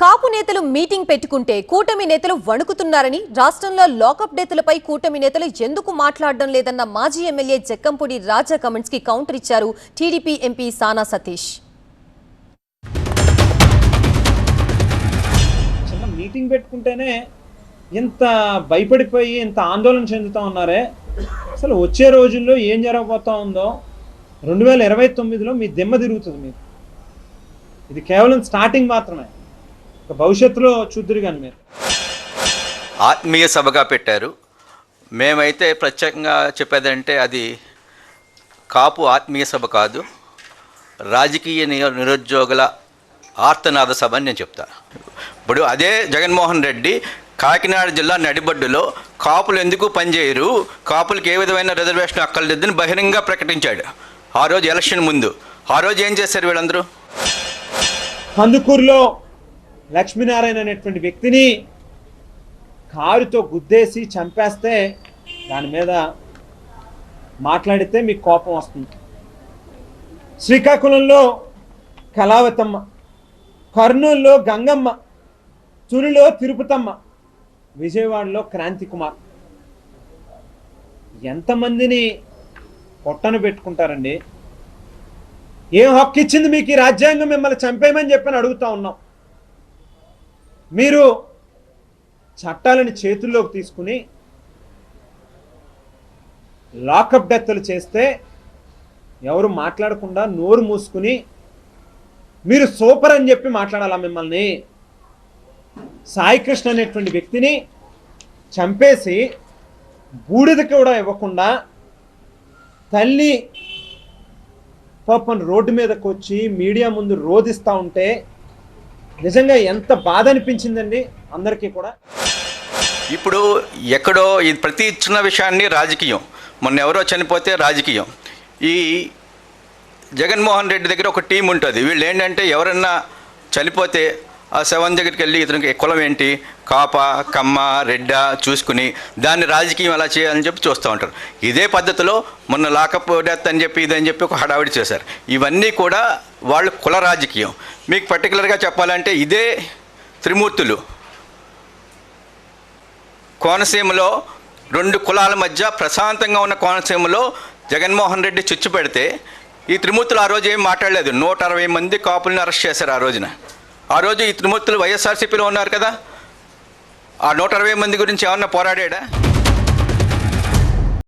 కాపు నేతలు మీటింగ్ పెట్టుకుంటే కూటమి నేతలు వణుకుతున్నారని, రాష్ట్రంలో లాకప్ డెత్లపై కూటమి నేతలు ఎందుకు మాట్లాడడం లేదన్న మాజీ ఎమ్మెల్యే జక్కంపూడి రాజా కమెంట్స్ కి కౌంటర్ ఇచ్చారు టీడీపీ ఎంపీ సానా సతీష్. చిన్న మీటింగ్ పెట్టుకుంటేనే ఇంత భయపడిపోయి ఇంత ఆందోళన చెందుతా ఉన్నారే. అసలు వచ్చే రోజుల్లో ఏం జరగబోతా ఉందో 2029లో మీ దిమ్మ తిరుగుతుంది. మీరు ఇది కేవలం స్టార్టింగ్ మాత్రమే, భవిష్యత్తులో చూద్దరు. కానీ మీరు ఆత్మీయ సభగా పెట్టారు. మేమైతే ప్రత్యేకంగా చెప్పేదంటే అది కాపు ఆత్మీయ సభ కాదు, రాజకీయ నిరుద్యోగుల ఆర్తనాద సభ అని నేను చెప్తాను. ఇప్పుడు అదే జగన్మోహన్ రెడ్డి కాకినాడ జిల్లా నడిబడ్డులో కాపులు ఎందుకు పనిచేయరు, కాపులకు ఏ విధమైన రిజర్వేషన్ అక్కర్లేదని బహిరంగంగా ప్రకటించాడు. ఆ రోజు ఎలక్షన్ ముందు. ఆ రోజు ఏం చేశారు వీళ్ళందరూ? కందుకూరులో లక్ష్మీనారాయణ అనేటువంటి వ్యక్తిని కారుతో గుద్దేసి చంపేస్తే దాని మీద మాట్లాడితే మీకు కోపం వస్తుంది. శ్రీకాకుళంలో కళావతమ్మ, కర్నూలులో గంగమ్మ, తునిలో తిరుపతమ్మ, విజయవాడలో క్రాంతి కుమార్. ఎంతమందిని పొట్టను పెట్టుకుంటారండి? ఏం హక్కు ఇచ్చింది మీకు ఈ రాజ్యాంగం మిమ్మల్ని చంపేయమని చెప్పని అడుగుతా ఉన్నాం. మీరు చట్టాలని చేతుల్లోకి తీసుకుని లాకప్ డెత్లు చేస్తే ఎవరు మాట్లాడకుండా నోరు మూసుకుని మీరు సూపర్ అని చెప్పి మాట్లాడాలా? మిమ్మల్ని సాయికృష్ణ అనేటువంటి వ్యక్తిని చంపేసి బూడిద కూడా ఇవ్వకుండా తల్లి పాపం రోడ్డు మీదకి వచ్చి మీడియా ముందు రోధిస్తూ ఉంటే నిజంగా ఎంత బాధ అనిపించిందండి అందరికీ కూడా. ఇప్పుడు ఎక్కడో ఇది ప్రతి చిన్న విషయాన్ని రాజకీయం. మొన్న ఎవరో చనిపోతే రాజకీయం. ఈ జగన్మోహన్ రెడ్డి దగ్గర ఒక టీం ఉంటుంది. వీళ్ళు ఏంటంటే ఎవరన్నా చనిపోతే ఆ శవం దగ్గరికి వెళ్ళి ఇతనికి కులం ఏంటి, కాప, కమ్మ, రెడ్డ చూసుకుని దాన్ని రాజకీయం ఎలా చేయాలని చెప్పి చూస్తూ ఉంటారు. ఇదే పద్ధతిలో మొన్న లాకప్ డెత్ అని చెప్పి ఇదని చెప్పి ఒక హడావిడి చేశారు. ఇవన్నీ కూడా వాళ్ళు కుల రాజకీయం. మీకు పర్టికులర్గా చెప్పాలంటే ఇదే త్రిమూర్తులు కోనసీమలో 2 కులాల మధ్య ప్రశాంతంగా ఉన్న కోనసీమలో జగన్మోహన్ రెడ్డి చుచ్చు పెడితే ఈ త్రిమూర్తులు ఆ రోజు ఏం మాట్లాడలేదు. 160 మంది కాపులను అరెస్ట్ చేశారు ఆ రోజున. ఆ రోజు ఈ త్రిమూర్తులు వైఎస్ఆర్సీపీలో ఉన్నారు కదా. ఆ 160 మంది గురించి ఏమన్నా పోరాడా?